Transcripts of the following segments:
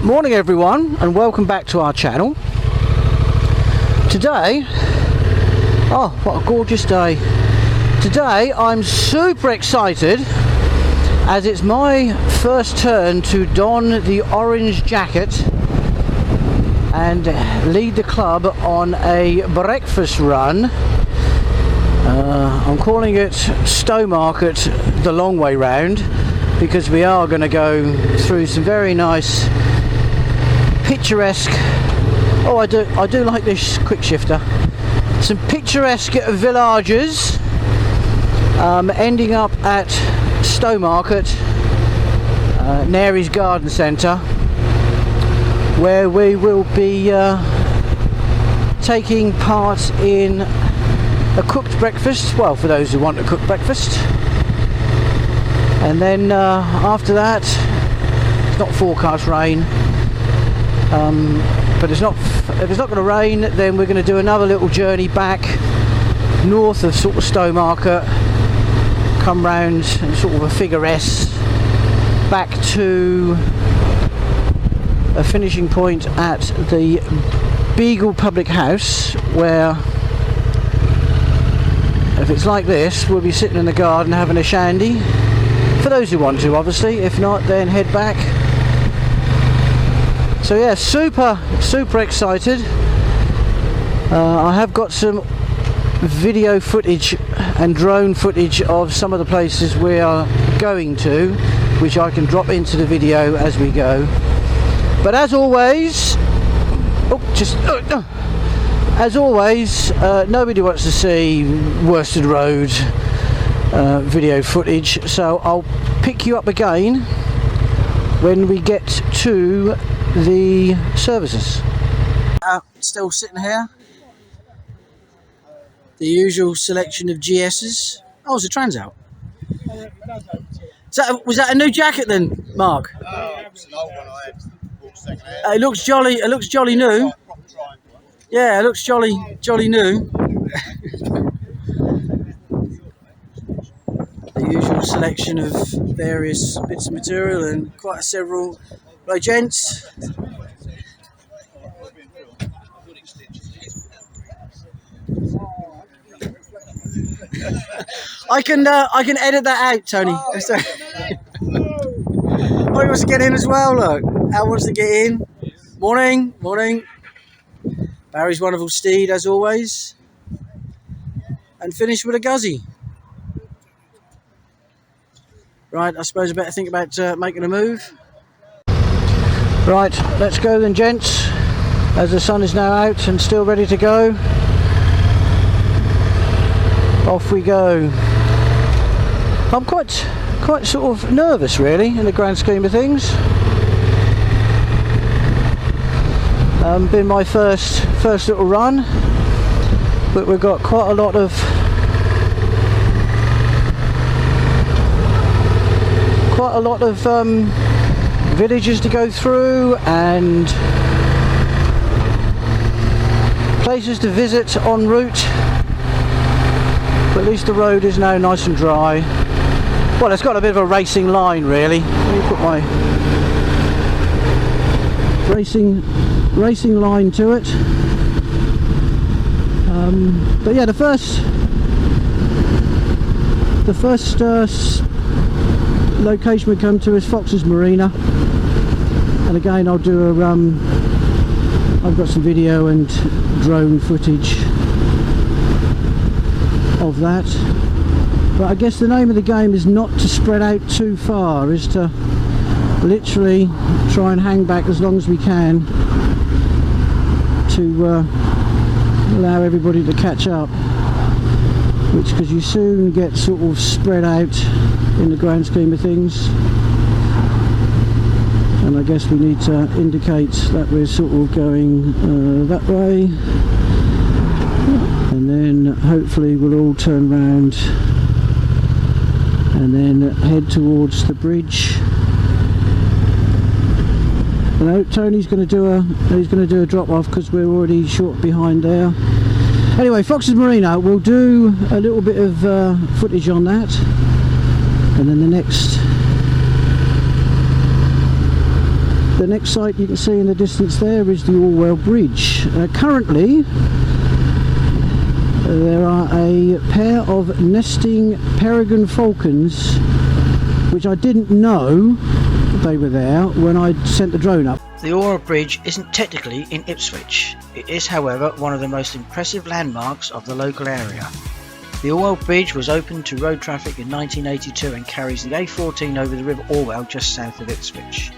Morning everyone, and welcome back to our channel. Today, oh what a gorgeous day. Today I'm super excited as it's my first turn to don the orange jacket and lead the club on a breakfast run. I'm calling it Stow Market the long way round because we are going to go through some very nice picturesque, oh I do like this quick shifter, some picturesque villages, ending up at Stow Market, Nary's Garden Centre, where we will be taking part in a cooked breakfast, well for those who want a cooked breakfast, and then after that it's not forecast rain. But if it's not going to rain, then we're going to do another little journey back north of sort of Stow Market, come round and sort of a figure S back to a finishing point at the Beagle Public House, where if it's like this we'll be sitting in the garden having a shandy, for those who want to obviously. If not, then head back. So yeah, super excited. I have got some video footage and drone footage of some of the places we are going to, which I can drop into the video as we go. But as always, nobody wants to see Worsted Road video footage, so I'll pick you up again when we get to the services. Still sitting here, the usual selection of GS's. Oh, it's a trans out. Was that a new jacket then, Mark? It's an old one I had bought second-hand. It looks jolly new. Yeah, it looks jolly new. The usual selection of various bits of material and quite several. Right, gents. I can edit that out, Tony. Oh, he wants to get in as well. Look, Al wants to get in. Morning. Barry's wonderful steed as always, and finish with a guzzy. Right, I suppose I better think about making a move. Right, let's go then, gents, as the sun is now out and still ready to go. Off we go. I'm quite sort of nervous really in the grand scheme of things. Been my first little run, but we've got quite a lot of villages to go through and places to visit en route, but at least the road is now nice and dry. Well, it's got a bit of a racing line really. Let me put my racing line to it. But yeah, the first location we come to is Fox's Marina, and again I'll do I've got some video and drone footage of that, but I guess the name of the game is not to spread out too far, is to literally try and hang back as long as we can to allow everybody to catch up, because you soon get sort of spread out in the grand scheme of things, and I guess we need to indicate that we're sort of going that way, and then hopefully we'll all turn round and then head towards the bridge. No, Tony's going to do a drop off because we're already short behind there. Anyway, Fox's Marina, we'll do a little bit of footage on that, and then the The next site you can see in the distance there is the Orwell Bridge. Currently there are a pair of nesting peregrine falcons, which I didn't know they were there when I sent the drone up. The Orwell Bridge isn't technically in Ipswich. It is, however, one of the most impressive landmarks of the local area. The Orwell Bridge was opened to road traffic in 1982 and carries the A14 over the River Orwell just south of Ipswich.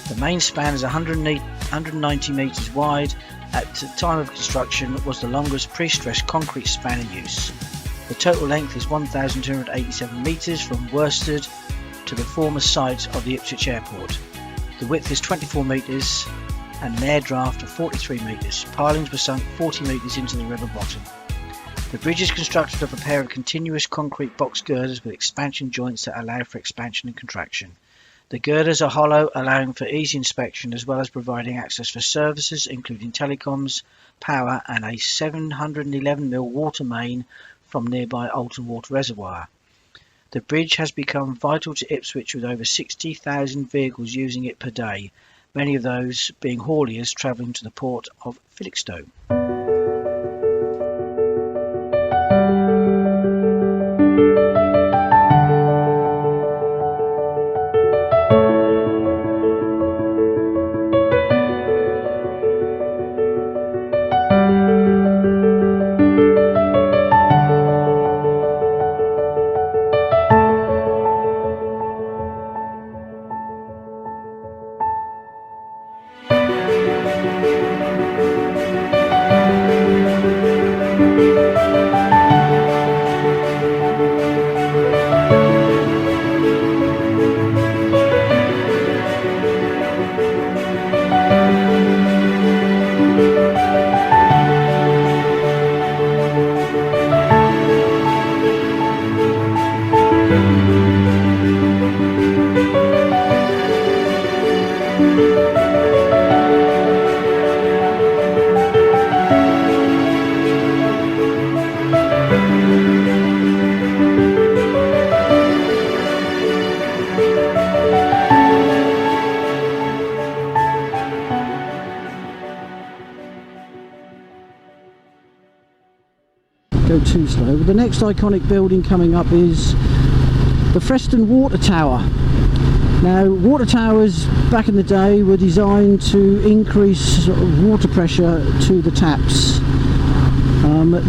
The main span is 190 metres wide. At the time of construction was the longest pre-stressed concrete span in use. The total length is 1,287 metres from Worsted to the former site of the Ipswich Airport. The width is 24 metres and an air draft of 43 metres. Pilings were sunk 40 metres into the river bottom. The bridge is constructed of a pair of continuous concrete box girders with expansion joints that allow for expansion and contraction. The girders are hollow, allowing for easy inspection as well as providing access for services including telecoms, power and a 711mm water main from nearby Alton Water Reservoir. The bridge has become vital to Ipswich with over 60,000 vehicles using it per day, many of those being hauliers travelling to the port of Stow. Go too slow. The next iconic building coming up is the Freston Water Tower. Now, water towers back in the day were designed to increase water pressure to the taps.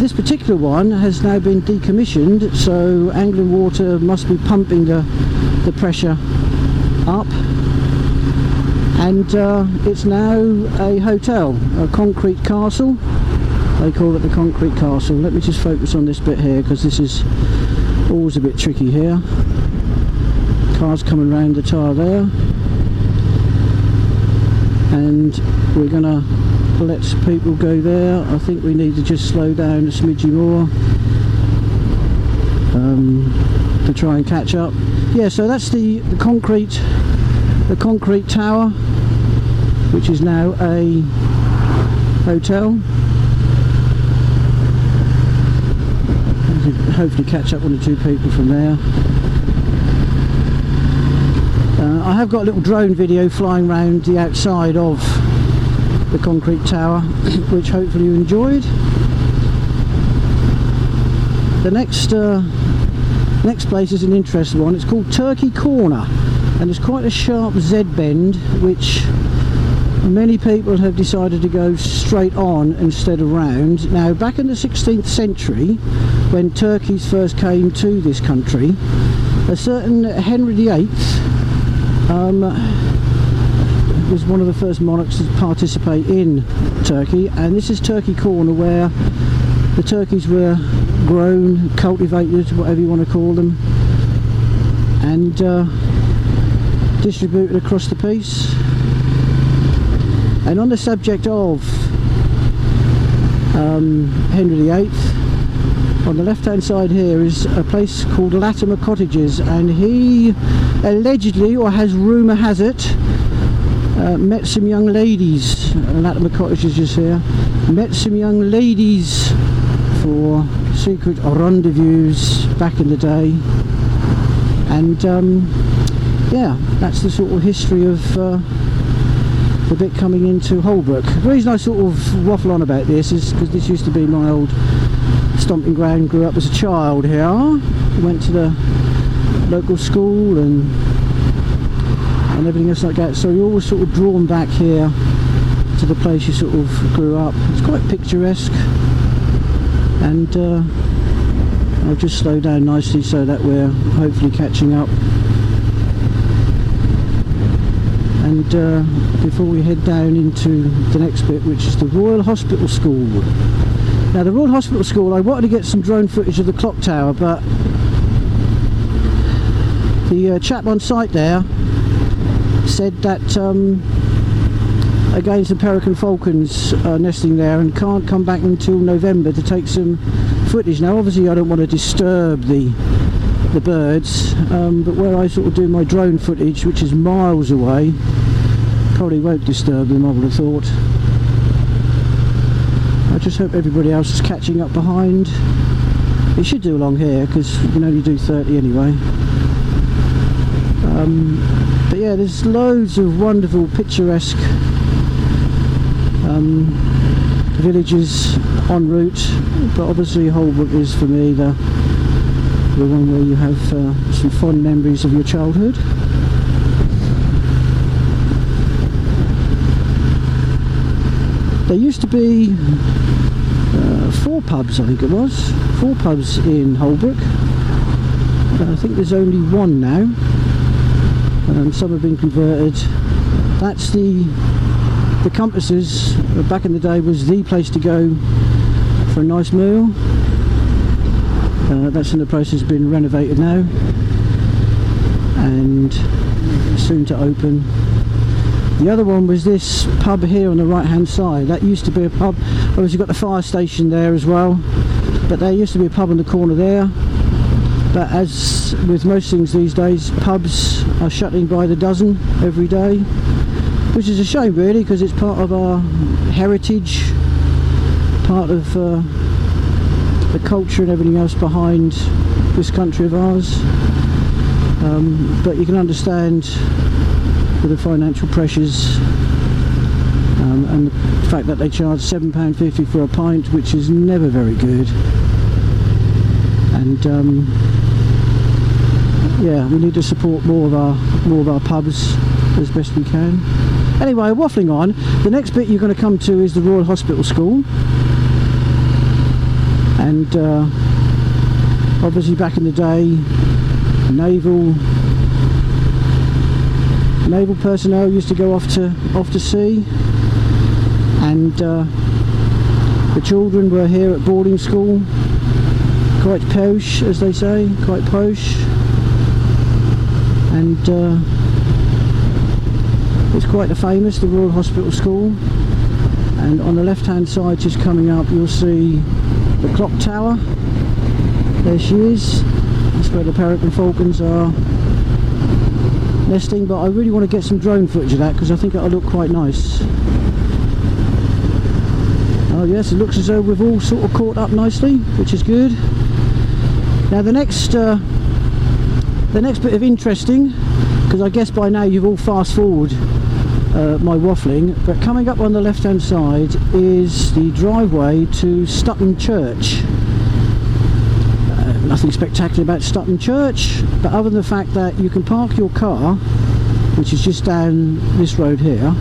This particular one has now been decommissioned, so Anglian Water must be pumping the pressure up, and it's now a hotel, a concrete castle. They call it the concrete castle. Let me just focus on this bit here because this is always a bit tricky here. Cars coming round the tower there, and we're gonna let people go there. I think we need to just slow down a smidgy more to try and catch up. Yeah, so that's the concrete tower, which is now a hotel. Hopefully catch up one or two people from there. I have got a little drone video flying around the outside of the concrete tower, which hopefully you enjoyed. The next place is an interesting one. It's called Turkey Corner, and it's quite a sharp Z-bend, which many people have decided to go straight on instead of round. Now, back in the 16th century, when Turkeys first came to this country, a certain Henry VIII was one of the first monarchs to participate in Turkey, and this is Turkey Corner, where the turkeys were grown, cultivated, whatever you want to call them, and distributed across the piece. And on the subject of Henry VIII, on the left hand side here is a place called Latimer Cottages, and he allegedly, or has rumour has it, met some young ladies. Latimer Cottages is here. Met some young ladies for secret rendezvous back in the day, and yeah, that's the sort of history of the bit coming into Holbrook. The reason I sort of waffle on about this is because this used to be my old stomping ground. Grew up as a child here. Went to the local school and everything else like that. So you're always sort of drawn back here to the place you sort of grew up. It's quite picturesque, and I'll just slow down nicely so that we're hopefully catching up. And before we head down into the next bit, which is the Royal Hospital School. Now the Royal Hospital School, I wanted to get some drone footage of the clock tower, but the chap on site there said that again some peregrine falcons are nesting there and can't come back until November to take some footage. Now obviously I don't want to disturb the birds, but where I sort of do my drone footage, which is miles away, probably won't disturb them, I would have thought. I just hope everybody else is catching up behind. It should do along here because you can only do 30 anyway. But yeah, there's loads of wonderful picturesque villages en route, but obviously Holbrook is for me the one where you have some fond memories of your childhood. There used to be 4 pubs, I think it was, 4 pubs in Holbrook. I think there's only 1 now. Some have been converted. That's the Compasses. Back in the day was the place to go for a nice meal. That's in the process of being renovated now and soon to open. The other one was this pub here on the right hand side. That used to be a pub. Obviously you've got the fire station there as well, but there used to be a pub on the corner there. But as with most things these days, pubs are shutting by the dozen every day, which is a shame really, because it's part of our heritage, part of the culture and everything else behind this country of ours. But you can understand with the financial pressures and the fact that they charge £7.50 for a pint, which is never very good. And yeah, we need to support more of our pubs as best we can. Anyway, waffling on. The next bit you're going to come to is the Royal Hospital School, and obviously back in the day, naval personnel used to go off to sea, and the children were here at boarding school. Quite posh, as they say, quite posh, and it's quite famous, the Royal Hospital School. And on the left hand side, just coming up, you'll see the clock tower. There she is. That's where the peregrine falcons are nesting, but I really want to get some drone footage of that because I think it'll look quite nice. Oh yes, it looks as though we've all sort of caught up nicely, which is good. Now the next bit of interesting, because I guess by now you've all fast forward my waffling, but coming up on the left hand side is the driveway to Stutton Church. Nothing spectacular about Stutton Church, but other than the fact that you can park your car, which is just down this road here,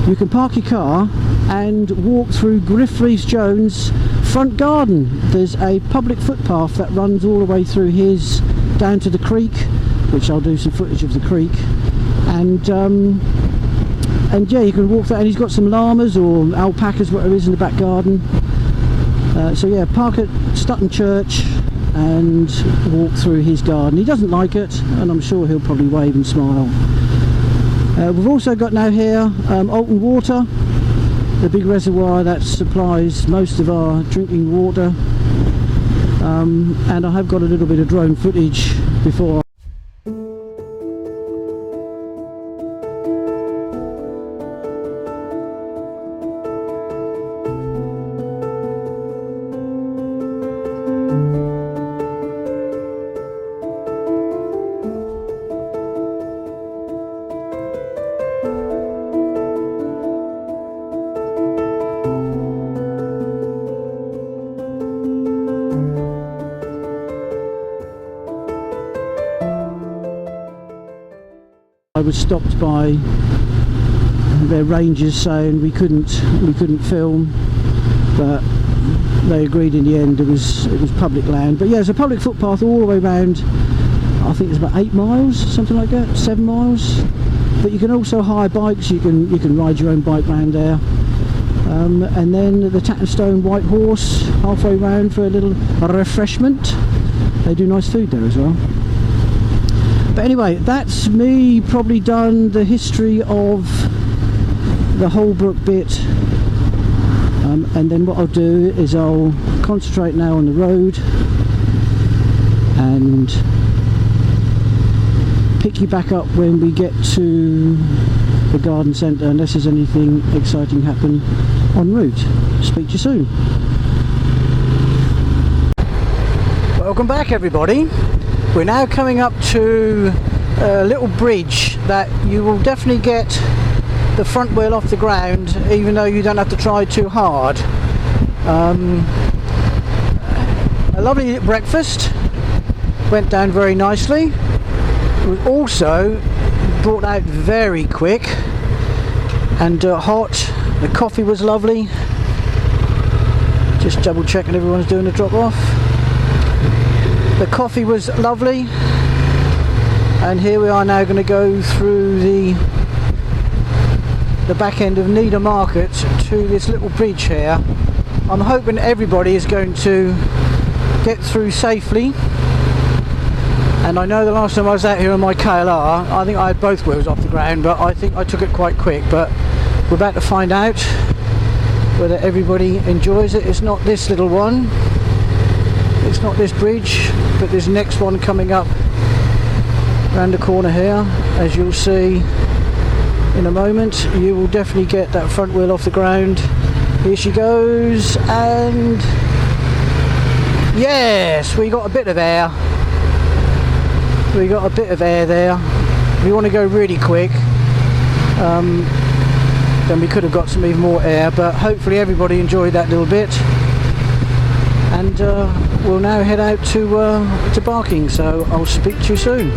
you can park your car and walk through Griff Rhys-Jones' front garden. There's a public footpath that runs all the way through his down to the creek, which I'll do some footage of the creek, and yeah, you can walk that, and he's got some llamas or alpacas, whatever it is, in the back garden. So yeah, park at Stutton Church and walk through his garden. He doesn't like it, and I'm sure he'll probably wave and smile. We've also got now here Alton Water, the big reservoir that supplies most of our drinking water, and I have got a little bit of drone footage before. I was stopped by their rangers saying we couldn't film, but they agreed in the end it was public land. But yeah, it's a public footpath all the way around. I think it's about 8 miles, something like that, 7 miles. But you can also hire bikes. You can ride your own bike round there. And then the Tattenstone White Horse halfway round for a little refreshment. They do nice food there as well. But anyway, that's me probably done the history of the Holbrook bit. And then what I'll do is I'll concentrate now on the road and pick you back up when we get to the garden centre, unless there's anything exciting happen en route. Speak to you soon. Welcome back, everybody. We're now coming up to a little bridge that you will definitely get the front wheel off the ground, even though you don't have to try too hard. A lovely breakfast, went down very nicely. It was also brought out very quick and hot. The coffee was lovely. Just double checking everyone's doing the drop off. The coffee was lovely, and here we are now going to go through the back end of Needham Market to this little bridge here. I'm hoping everybody is going to get through safely. And I know the last time I was out here on my KLR, I think I had both wheels off the ground, but I think I took it quite quick. But we're about to find out whether everybody enjoys it. It's not this little one, it's not this bridge, but this next one coming up around the corner here. As you'll see in a moment, you will definitely get that front wheel off the ground. Here she goes, and yes, we got a bit of air. We got a bit of air there. If we want to go really quick, then we could have got some even more air, but hopefully everybody enjoyed that little bit. And we'll now head out to Barking, so I'll speak to you soon.